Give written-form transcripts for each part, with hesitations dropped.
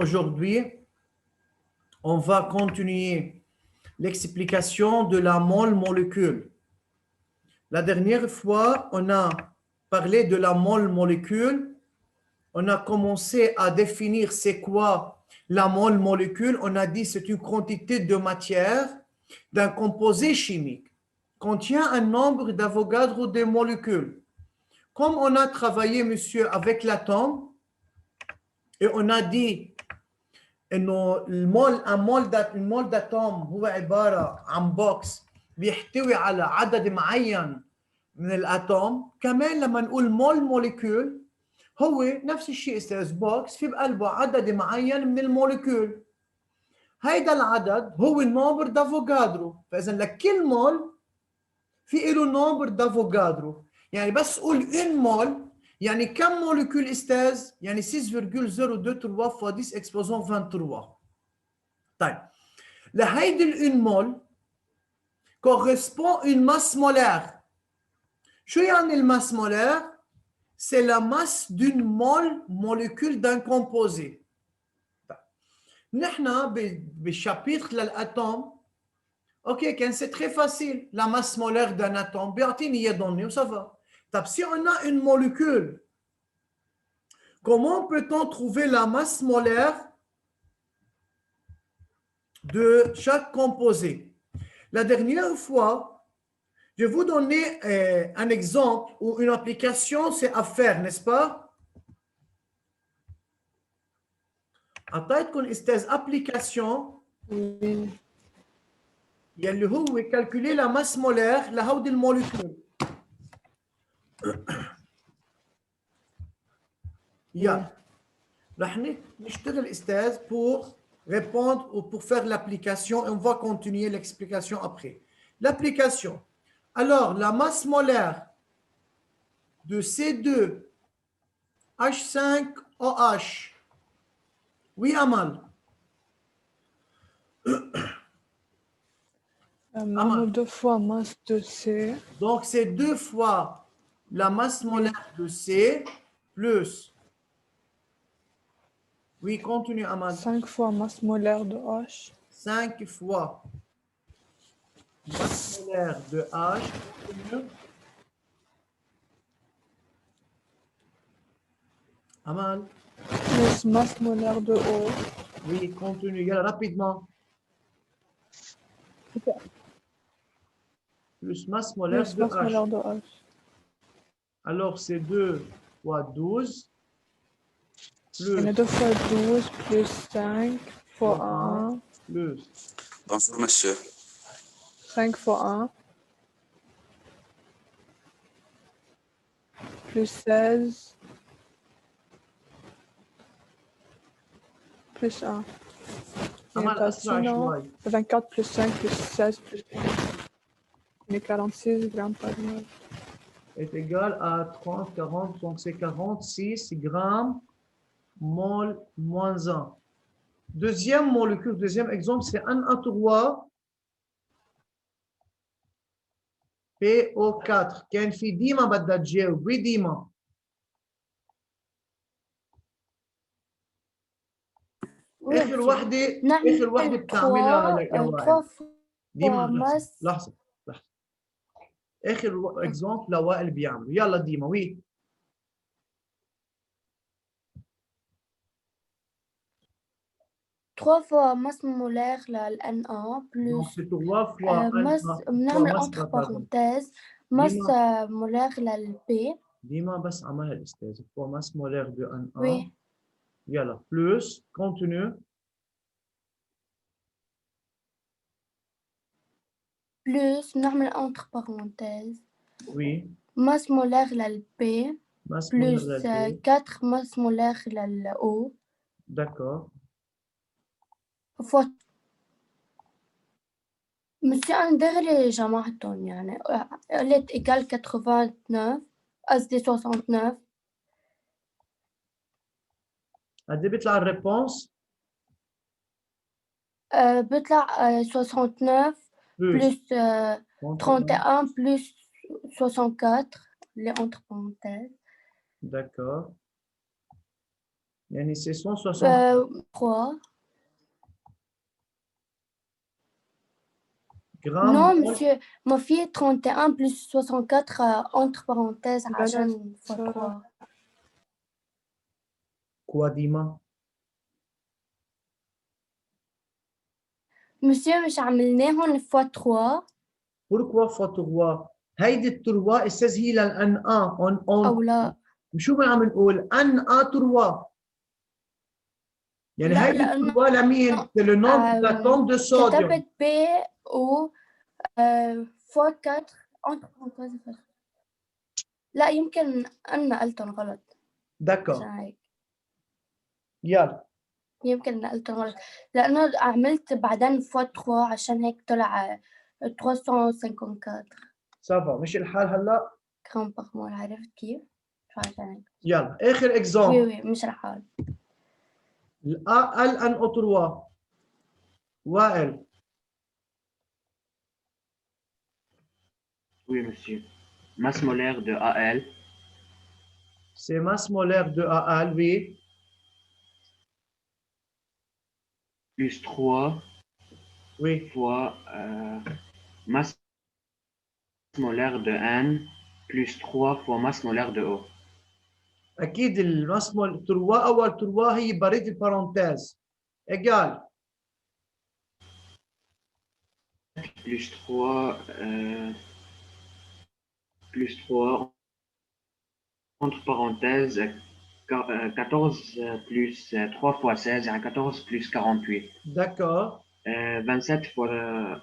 Aujourd'hui, on va continuer l'explication de la mole-molécule. La dernière fois, on a parlé de la mole-molécule. On a commencé à définir c'est quoi la mole-molécule. On a dit c'est une quantité de matière d'un composé chimique contient un nombre d'Avogadro de molécules. Comme on a travaillé, monsieur, avec l'atome, et on a dit انه المول d'atome هو عباره عن بوكس بيحتوي على عدد معين من الاتوم. كمان لما نقول مولكيول هو نفس الشيء، استاذ بوكس في بقلبه عدد معين من المولكيول. هيدا العدد هو النومبر دافوغادرو. فاذا لكل مول في له نومبر دافوغادرو. يعني بس قول ان مول يعني كم مولكيول استاذ؟ يعني 6,023 fois 10 exposant 23. طيب لهيدي الان مول correspond une masse molaire. شو يعني الماس molaire؟ C'est la masse d'une molécule d'un composé. طيب. نحن بالشابيتر للاتوم اوكي كان c'est très facile. La masse molaire d'un atome بيعطيني اياه donné وسا va. طيب si on a une molécule, comment peut-on trouver la masse molaire de chaque composé? La dernière fois, je vais vous donner un exemple ou une application, c'est à faire, n'est-ce pas? أعطيتكم أستاذ application يلي هو calculer la masse molaire لهودي المولكيول. يلا رح نشتغل أستاذ pour répondre ou pour faire l'application et on va continuer l'explication après. L'application. Alors, la masse molaire de C2H5OH. Oui, Amal. Amal. 2 fois masse de C. Donc, c'est 2 fois la masse molaire de C plus. Oui, continue, Amal. 5 fois masse molaire de H. 5 fois masse molaire de H. Continue. Amal. Plus masse molaire de O. Oui, continue. Yalla, rapidement. Plus masse molaire Plus de masse H. molaire de H. Alors, c'est 2 fois 12. Il y en a 2 fois 12 plus 5 fois 1. Plus. Bonjour, monsieur. 5 fois 1. Plus 16. Plus 1. Amal, أسرع شوي. 24 plus 5 plus 16 plus 1. On est 46 grammes par mol. Est égal à 30, 40, donc c'est 46 grammes mol moins 1. Deuxième molécule, deuxième exemple, c'est un A3 PO4. كان في ديما بدها تجاوب، وي ديما؟ آخر وحدة بتعملها لوائل. ديما لحظة. آخر exemple لوائل بيعملوا. يلا ديما، وي. Trois fois masse molaire la Na plus Donc c'est 3 fois masse, entre parenthèses, masse molaire la P. ديما بس عملها الأستاذ. 3 masse molaire de Na. Oui. يلا plus continue. Plus نعمل entre parenthèses. Oui. Masse molaire la P. Masse plus molaire 4 masse molaire la O. D'accord. fois monsieur أنا جمعتهم يعني قلت égal 89 قصدي 69. قد ايه بيطلع الريبونس؟ بيطلع 69 plus 31 plus 64 les entre parenthèses. D'accord. يعني c'est 160 3. grammes. Non, mol. monsieur, ma fille 31 plus 64 entre parenthèses بلا عشان fois صورة. 3. Quoi ديما؟ monsieur مش عملناهم fois 3 Pourquoi fois 3؟ هيدي ال 3 استاذ هي للان ان أو لا؟ شو ما عم نقول ان 3 يعني لا هيدي ال لأنه 3 لمين؟ c'est le nombre d'atomes de sodium. كتبت B و fois 4 entre parenthèses. لا يمكن أنا قلتهم غلط. D'accord. عشان هيك يلا يمكن نقلتهم غلط لأنه عملت بعدين fois 3 عشان هيك طلع 354 ça va مش الحال هلا؟ جرام باغ مول. عرفت كيف؟ عشان هيك. يلا اخر وي اكزامبل. وي مش الحال. ال NO3 وائل. Oui, monsieur. Masse molaire de AL C'est masse molaire de AL, oui. plus 3 Oui. fois masse molaire de N plus 3 fois masse molaire de O. أكيد الماس مول 3 أول 3 هي بريد البارونتيز. égal. Plus 3 entre parenthèses 14 plus 3 fois 16 égale 14 plus 48. D'accord. 27 fois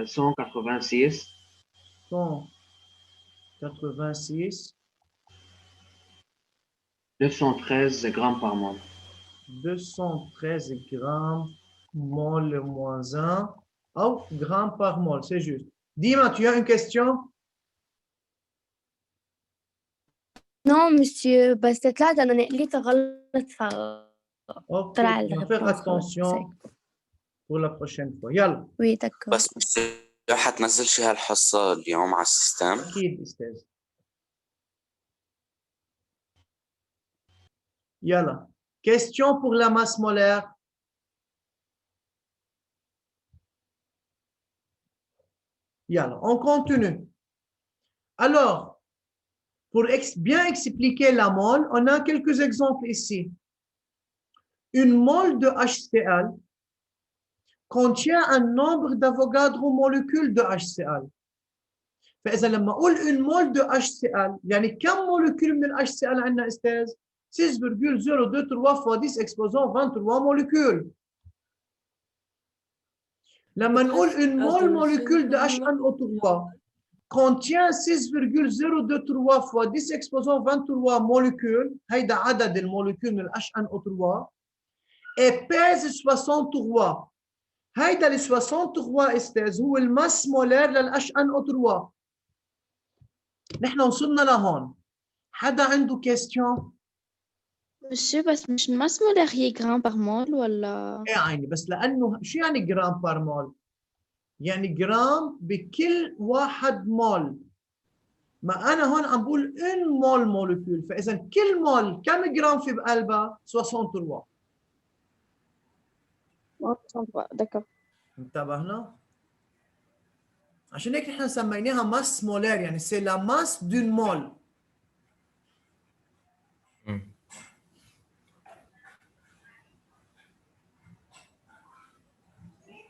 186. 186. 213 grammes par mol. 213 grammes mol moins 1. Ou grammes par mol, c'est juste. Dima, tu as une question? Non, monsieur, بس طلعت أنا نقلت غلط Ok, طلع on va faire attention pour la prochaine fois. يلا. وي دكور. بس حتنزل شي هالحصة اليوم على السيستم؟ أكيد أستاذ. يلا. Question pour la masse molaire. Yalla, on continue. Alors, pour bien expliquer la mole, on a quelques exemples ici. Une mole de HCl contient un nombre d'Avogadro molécules de HCl. فإذا لما أقول une mole de HCl يعني كم molécule من HCl عندنا أستاذ؟ 6,023 fois 10 exposant 23 molécules. لما نقول une mole molécule de HNO3 contient 6,023 fois 10 exposant 23 molécules, هيدا عدد الموليكول من HNO3 et pèse 63. هيدا ال 63 استاذ هو الماس مولير لل HNO3. نحن وصلنا لهون. حدا عنده كيستيون؟ monsieur بس مش الماس مولر هي جرام باغ مول ولا؟ ايه عيني بس لانه شو يعني جرام بار مول؟ يعني جرام بكل واحد مول. ما انا هون عم بقول ان مول مولكيول، فاذا كل مول كم جرام في بقلبها؟ 63. دكتور. انتبهنا؟ عشان هيك نحن سميناها ماس مولير، يعني سي لا ماس دون مول.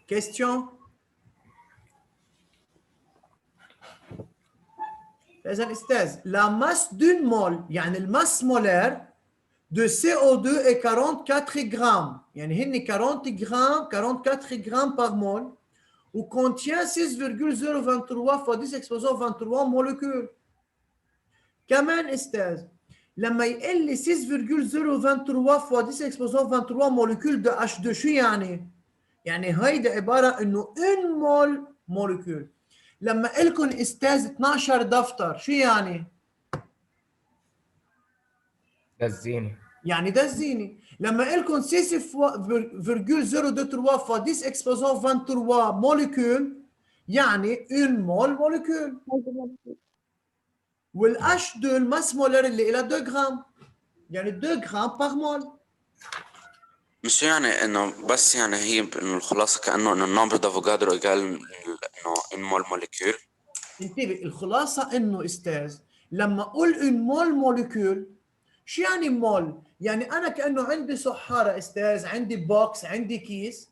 كيستيون؟ إذا أستاذ لا ماس دون مول يعني الماس مولير de CO2 est 44 grammes. يعني هن 40 grammes 44 grammes par mol ou contient 6,023 fois 10 exposant 23 molécules. كمان أستاذ لما يقل لي 6,023 fois 10 exposant 23 molécules de H2 شو يعني؟ يعني هيدا عبارة إنه 1 مول مولكيول. لما لكم استاذ 12 دفتر شو يعني؟ دزيني. يعني دزيني. لما لكم 6,023 fois 10 exposant 23 مولكيول يعني 1 مول مولكيول. والH2 الماس مولر اللي إلى 2 جرام يعني 2 جرام par مول. مش يعني انه بس يعني هي انه الخلاصة كأنه انه النمبر دافوغادرو ايجال انه ان مول موليكيول. انتبه، الخلاصة انه استاذ لما اقول ان مول موليكيول، شو يعني مول؟ يعني انا كأنه عندي صحارة استاذ، عندي بوكس، عندي كيس،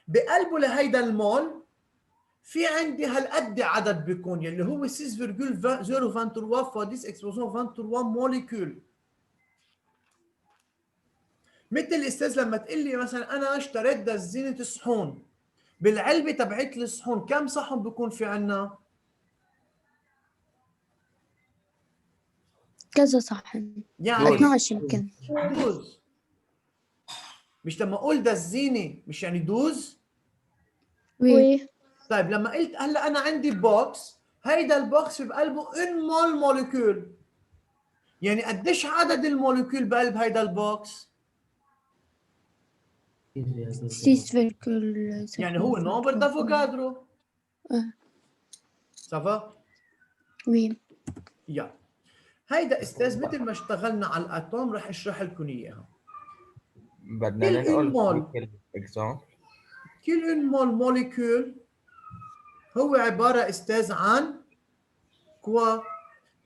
بقلبه لهيدا المول في عندي هالقد عدد بيكون يلي هو 6,023 fois 10 exposant 23 موليكيول. مثل الاستاذ لما تقول لي مثلا انا اشتريت دزينة صحون، بالعلبة تبعت الصحون كم صحن بيكون في عنا؟ كذا صحن، يعني 12 يمكن. دوز. مش لما اقول دزينة مش يعني دوز؟ وي. وي. طيب لما قلت هلا انا عندي بوكس، هيدا البوكس بقلبه ان مول موليكيول، يعني قديش عدد الموليكيول بقلب هيدا البوكس؟ 6,000. يعني هو نومبر دافوغادرو. صافا؟ وي. يا هيدا استاذ مثل ما اشتغلنا على الاتوم رح اشرح لكم اياها. بدنا كل ننقل مول، هيك الاكزامبل. كل مول موليكيول هو عبارة استاذ عن كوا؟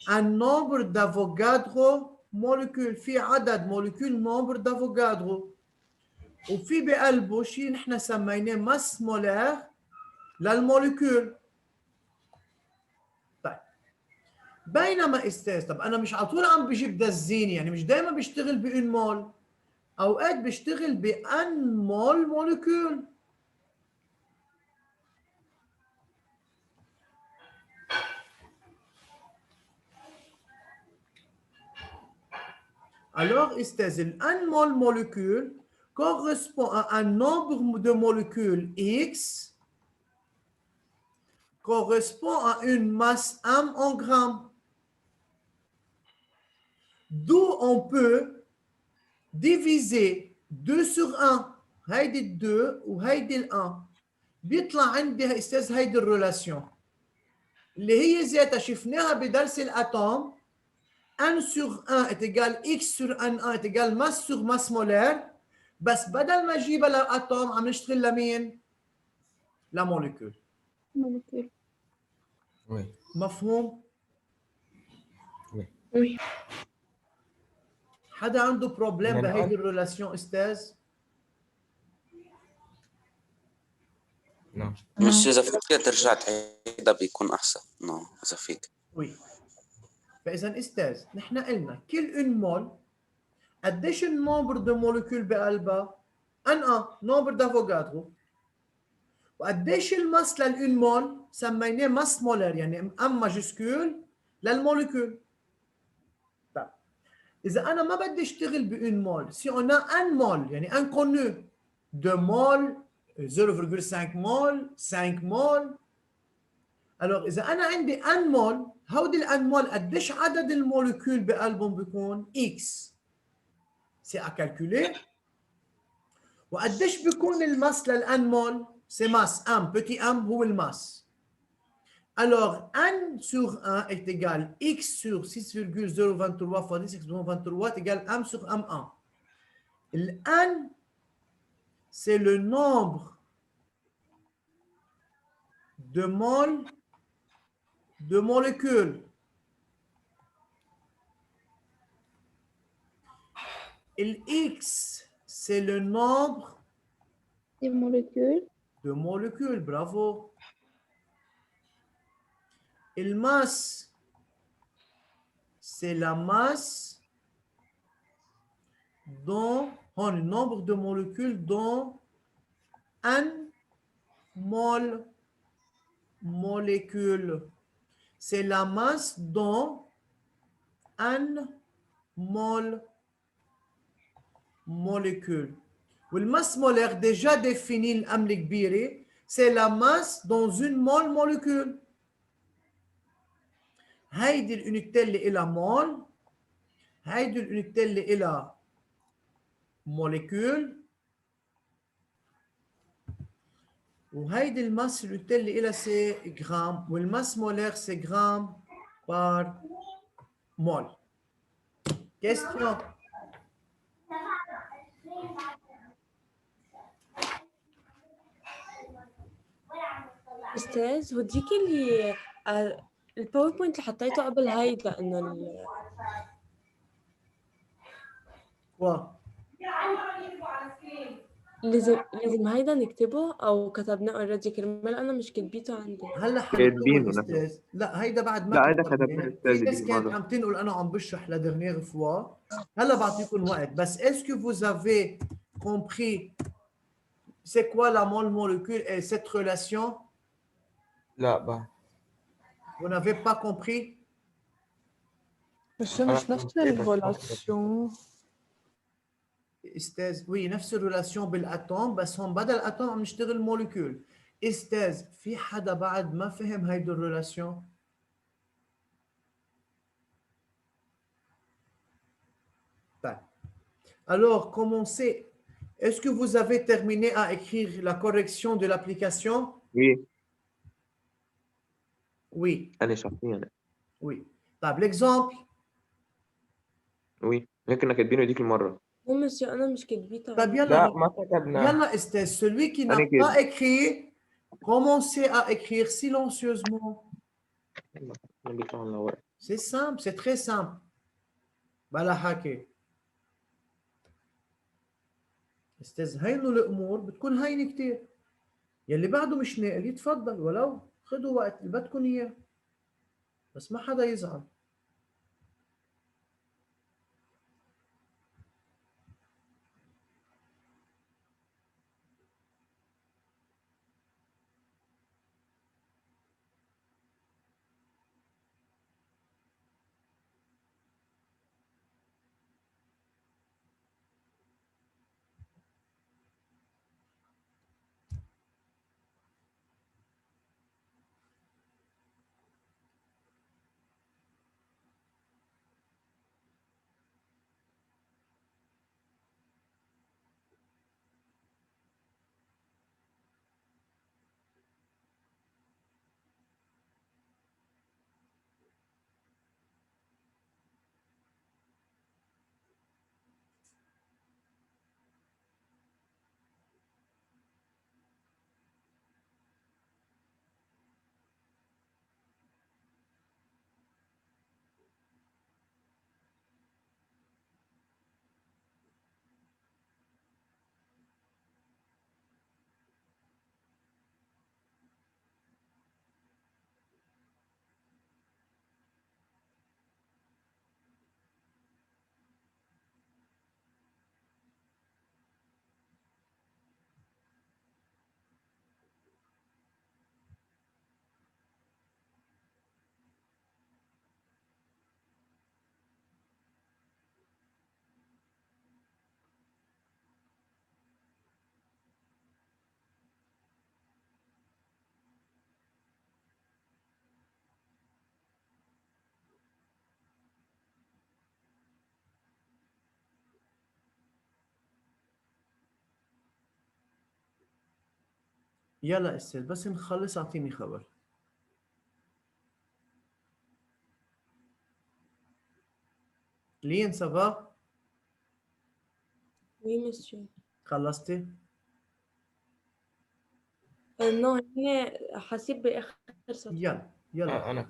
un nombre d'Avogadro موليكيول، في عدد موليكيول نومبر دافوغادرو، وفي بقلبه شيء نحن سميناه ماس مولار للموليكيول. طيب بينما استاذ، طب انا مش على طول عم بجيب دزين، يعني مش دائما بشتغل بان مول، اوقات بشتغل بان مول موليكيول. Alors, استاذ الان مول molécule correspond à un nombre de molécules X correspond à une masse M en grammes. D'où on peut diviser 2 sur 1. هيدي 2 وهيدي 1. بيطلع عندي استاذ هيدي الريلاسيون اللي هي ذاتها شفناها بدرس الاتوم. 1 sur 1 est égal X sur N1 est égal masse sur masse molaire. بس بدل ما اجيبها للاتوم عم نشتغل لمين؟ لموليكول. مولكيول. وي مفهوم؟ وي. وي. حدا عنده بروبليم بدنا بهيدي نقول الريلاسيون استاذ؟ نو. مش اذا فيك ترجع تعيدها بيكون احسن. نو اذا فيك. وي. فاذا استاذ نحن قلنا كل اون مول قديش النومبر دو موليكول بقلبها؟ ان نومبر دافوغادرو. وقديش الماس للون مول؟ سميناه ماس مولر، يعني ام ماجسكول للموليكول. طيب اذا انا ما بدي اشتغل بون مول، سي اون ان مول يعني انكونو، 2 مول، 0,5 مول، 5 مول. alors اذا انا عندي ان مول، هودي الان مول قديش عدد الموليكول بقلبهم بيكون؟ اكس. سي ا كالكولي. وقديش بيكون الماس للان مول؟ سي ماس ام بتي ام هو الماس. Alors, 1 sur 1 est égal x sur 6,023 fois 10 exponent 23 est égal 1 sur m1. Le 1, c'est le nombre de moles de molécules. Le x, c'est le nombre Des molécules. de molécules. Bravo. Et le masse, c'est la masse dont le nombre de molécules dont un mol molécule. C'est la masse dont un mol molécule. والماس molaire déjà défini الأم الكبيرة، c'est la masse dans une mole molécule. هيدي الأونيتي اللي إلها مول، هيدي الأونيتي اللي إلها موليكول، وهيدي الماس الأونيتي اللي إلها سي جرام، والماس مولير سي جرام بار مول. Question. أستاذ هديك اللي الباوربوينت اللي حطيته قبل هيدا إنه Quoi? لازم هيدا نكتبه أو كتبناه اوريدي كرمال أنا مش كاتبيته عندي. هلا حنكتبه كاتبينه نفسه. الاستاذ. لا هيدا بعد ما لا هيدا كتبناه. كتبناه في استاذ ناس دي كانت مرة. عم تنقل انا عم بشرح لا dernière fois. هلا بعطيكم وقت بس est-ce que vous avez compris c'est quoi la molécule et cette relation? لا بقى. Vous n'avez pas compris? بس مش نفس الريلاسيون. استاذ oui نفس الريلاسيون بالاتوم بس هون بدل اتوم عم نشتغل موليكول. استاذ في حدا بعد ما فهم هيدي الريلاسيون؟ طيب. Alors commencez. Est-ce que vous avez terminé à écrire la correction de l'application? ايه Oui, انا شايفين oui. طيب l'exemple. وي هيك كنا كاتبينه ديك المرة. مو مسيو أنا مش كاتبيته طيب عندي. يلا لا بقى. ما كتبنا. يلا استاذ celui qui n'a أنا كده. pas écrit commencez à écrire silencieusement. بيطلع لنا ورق. C'est simple, c'est très simple. بلا حكي. استاذ هينو الامور بتكون هينه كتير. يلي بعده مش ناقل يتفضل ولو خدوا وقت اللي بدكم اياه بس ما حدا يزعل. يلا استاذ بس نخلص اعطيني خبر. لين سافا؟ وي مسيو. خلصتي؟ نو هنا حسيب بآخر سطر. يلا يلا. أنا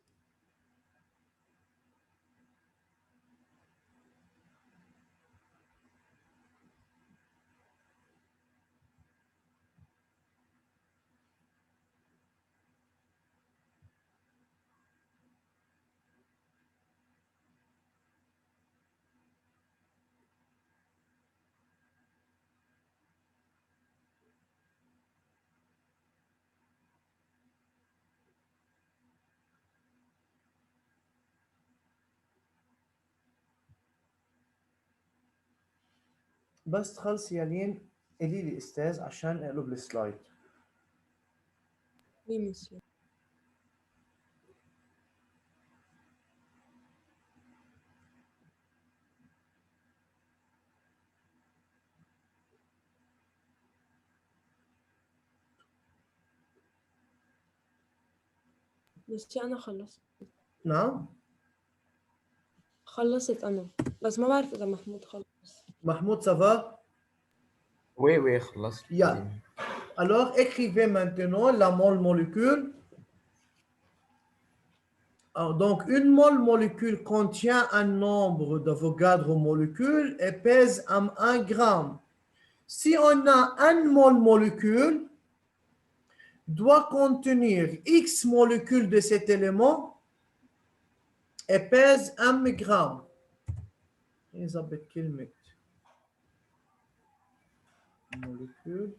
بس تخلصي يا لين قولي لي استاذ عشان اقلب السلايد. وي مسيو. مسيو أنا خلصت. نعم؟ خلصت أنا بس ما بعرف إذا محمود خلص. محمود سافا؟ وي خلصت. يلا Alors, écrivez maintenant la mole molécule. Alors, donc, une mole molécule contient un nombre d'Avogadro molécules et pèse 1 gramme. Si on a un mole molécule, doit contenir X molécules de cet élément et pèse 1 gramme. نظبط كلمة molécule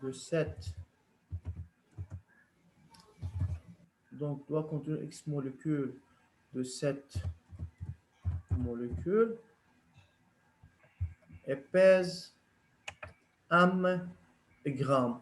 de 7. Donc, doit contenir X molécules de 7 molécules et pèse 1 gramme.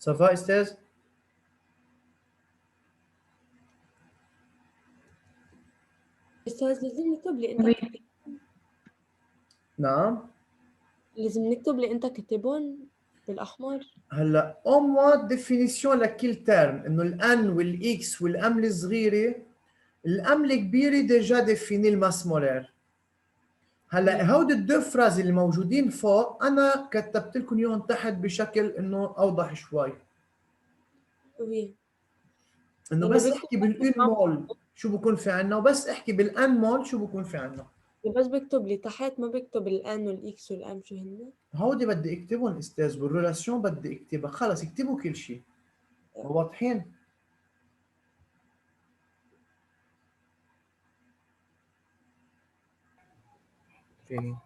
Ça va, Esther? أستاذ لازم نكتب اللي أنت Oui. كاتبهم. نعم. لازم نكتب اللي أنت كاتبهم بالأحمر. هلا au moins définition لكل ترم انه الان والاكس والام الصغيره الام الكبيره ديجا ديفيني الماس مولار. هلا هودي الدو فراز اللي موجودين فوق انا كتبت لكم اياهم تحت بشكل انه اوضح شوي. وي. انه يعني بس بكتب احكي بالان مول شو بكون في عنا وبس احكي بالان مول شو بكون في عنا. بس بكتب لي تحت ما بكتب الان والاكس والام شو هن. هودي بدي اكتبهم استاذ بالريلاسيون بدي اكتبها خلص اكتبوا كل شيء. واضحين؟ فين؟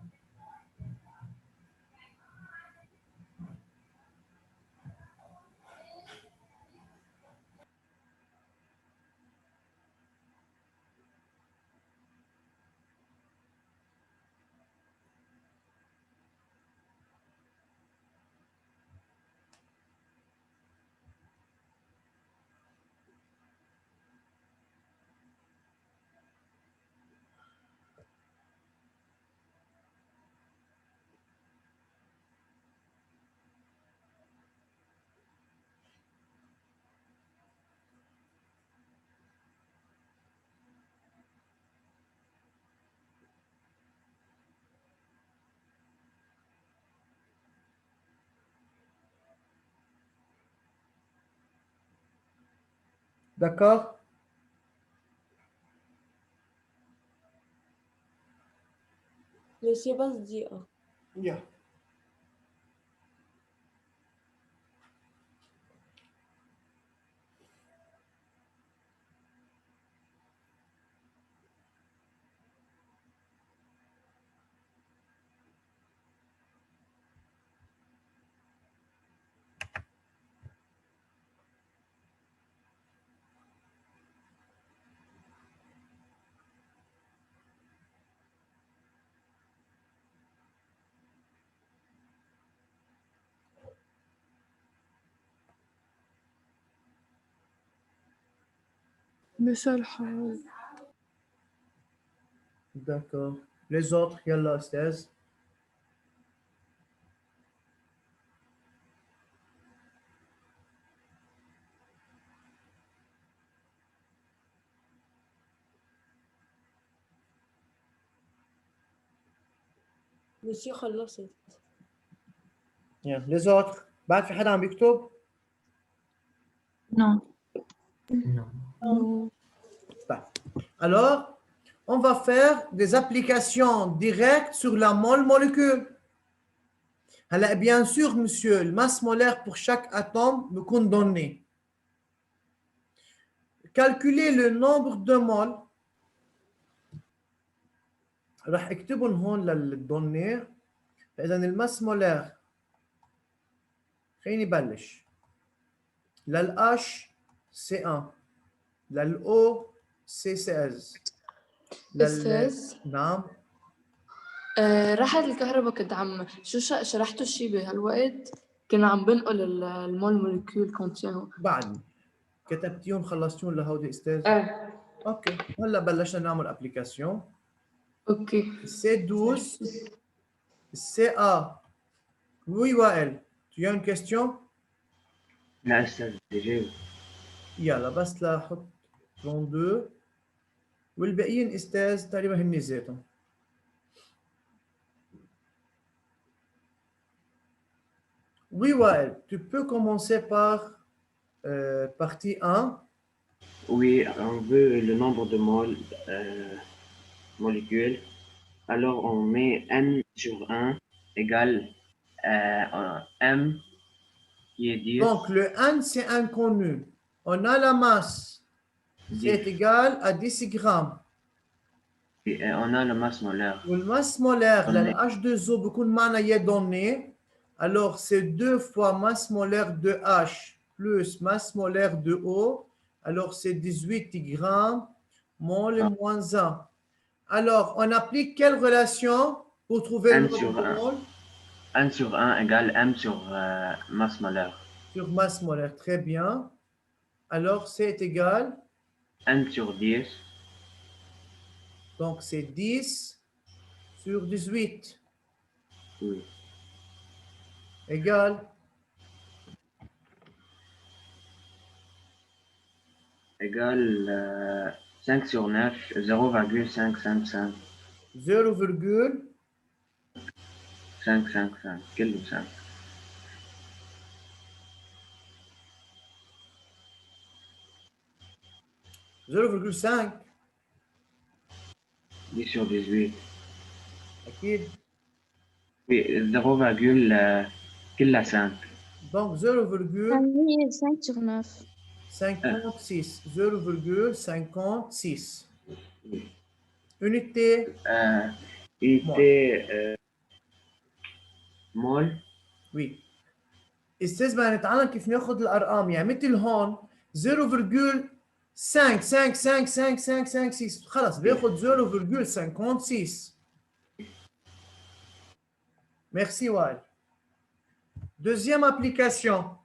D'accord? ماشي بس دقيقة. Yeah. مثال حال. D'accord. Les autres, يلا أستاذ. ماشي خلصت. Bien. Les autres. بعد في حدا عم بيكتب؟ Non. No. طيب. Alors, on va faire des applications directes sur la mole molécule. هلا bien sûr, monsieur, le masse molaire pour chaque atome بيكون donné. Calculer le nombre de moles. راح اكتبهم هون للدوني. فإذا الماس مولير خليني بلش. للH c'est 1. للO c'est 16. أستاذ نعم. راحت الكهرباء كنت عم شرحتوا شي بهالوقت كنا عم بنقل المول موليكيول كونتينو بعدني كتبتيهم خلصتيهم لهودي استاذ؟ اوكي هلا بلشنا نعمل ابلكاسيون. اوكي C12 CA. Oui Wael, tu as une question؟ لا أستاذ جاوب. يلا بس لاحط 32 والباقيين استاذ تقريبا هن ذاتهم. Oui Wael, tu peux commencer par partie 1. Oui, on veut le nombre de molécules. Alors on met n sur 1 égale m qui est 10. Donc le n c'est inconnu. On a la masse. C'est égal à 10 grammes. Et on a la masse molaire. والماس molaire Donné. لل H2O بيكون معنا يا donné. Alors c'est 2 fois masse molaire de H plus masse molaire de O. Alors c'est 18 grammes mol moins 1. Alors on applique quelle relation pour trouver le n nombre sur de 1. mol? n sur 1 égale m sur masse molaire. Sur masse molaire, très bien. Alors c'est égal. n sur 10. Donc c'est 10 sur 18. Oui. Égal. Égale 5 sur 9, 0,555. 555. Quel est 5? 0,5. 10 sur 18. أكيد. Oui, 0,5. Donc 5 sur 9. 0,56. 0,56. Unité. Unité مول. Oui. استاذ بدنا نتعلم كيف ناخذ الارقام يعني مثل هون 0,5555556 خلص بياخذ 0,56. Merci Wael. Deuxième application.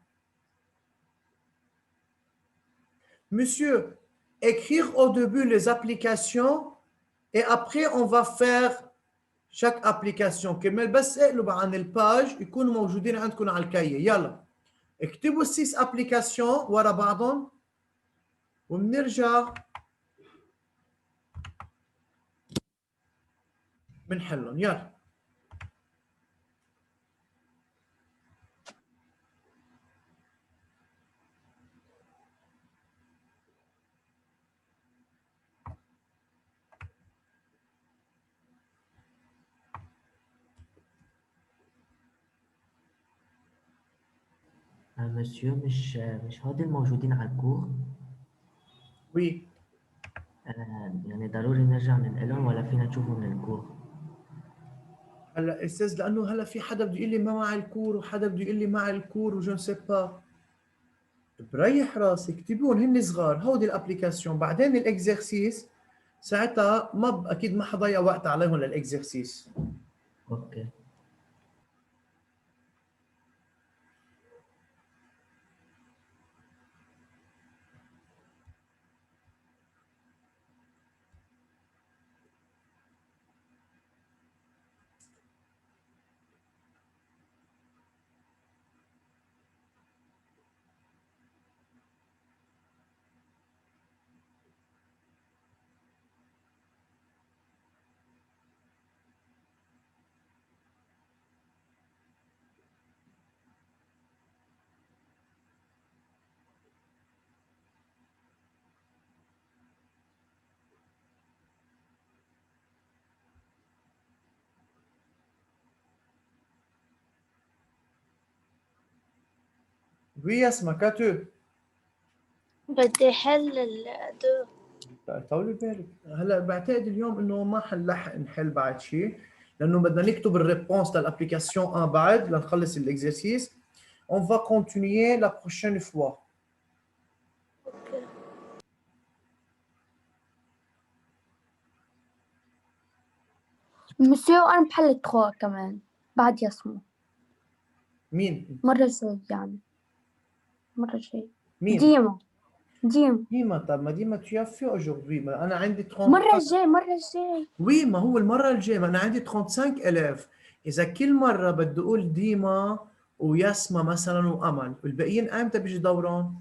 Monsieur, écrire au début les applications et après on va faire chaque application. كرمال بس اقلب عن الباج يكونوا موجودين عندكم على الكاية. يلا اكتبوا السيس ابليكاسيون ورا بعضهم وبنرجع بنحلهم. يلا مسيو مش هادي الموجودين على الكور. وي يعني ضروري نرجع ننقلهم ولا فينا نشوفهم من الكور؟ هلا استاذ لانه هلا في حدا بده يقول لي ما مع الكور وحدا بده يقول لي مع الكور وجو سي با. بريح راسي اكتبوهم هن صغار هودي الابليكاسيون بعدين الاكزرسيس ساعتها ما اكيد ما حضيع وقت عليهم للاكزرسيس. اوكي. Oui, Yasma, qu'as-tu? بدي حل الدور. طولي بالك. هلا بعتقد اليوم انه ما حنلحق نحل بعد شيء لانه بدنا نكتب الريبونس للابليكاسيون ان بعد لنخلص الاكزرسيس. On va continuer la prochaine fois. مسيو أنا بحل 3 كمان بعد يسمو. مين؟ مرة جاي يعني. مرة جاي. مين؟ ديما. ديما. طب ما ديما tu as fait aujourd'hui. ما انا عندي 30. مرة جاي. وي ما هو المرة الجاية ما انا عندي 35 ألف. اذا كل مرة بدي اقول ديما ويسمى مثلا وامل والباقيين امتى بيجي دوران؟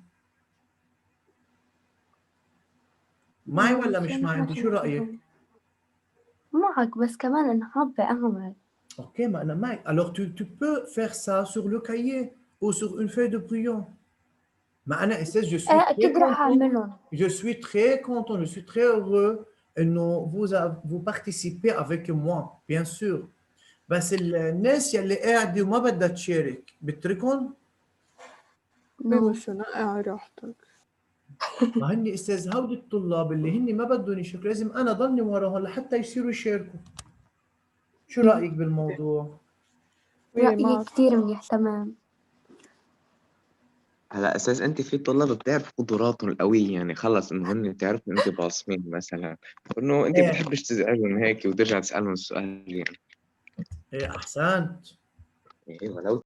معي ولا مش معي؟ انت شو رايك؟ معك بس كمان أنا حابة أعمل. Ok, mais alors tu peux faire ça sur le cahier ou sur une feuille de brouillon. Mais Anna, je suis très أكيد راح content. أعملهم. Je suis très content, je suis très heureux إنه vous participez avec moi, bien sûr. بس الناس يلي قاعدة وما بدها تشارك بتركهم؟ مش نقع راحتك. ما هني استاذ هودي الطلاب اللي هني ما بدهم يشاركوا لازم انا ضلني وراهم لحتى يصيروا يشاركوا. شو رايك بالموضوع؟ رأيي كتير منيح. تمام. على اساس انت في طلاب بتعرف قدراتهم القويه، يعني خلص انه هن بتعرفوا انت باصمين مثلا، انه انت إيه. بتحبش تزعلهم هيك وترجع تسالهم السؤال يعني. ايه احسنت. إيه، ولو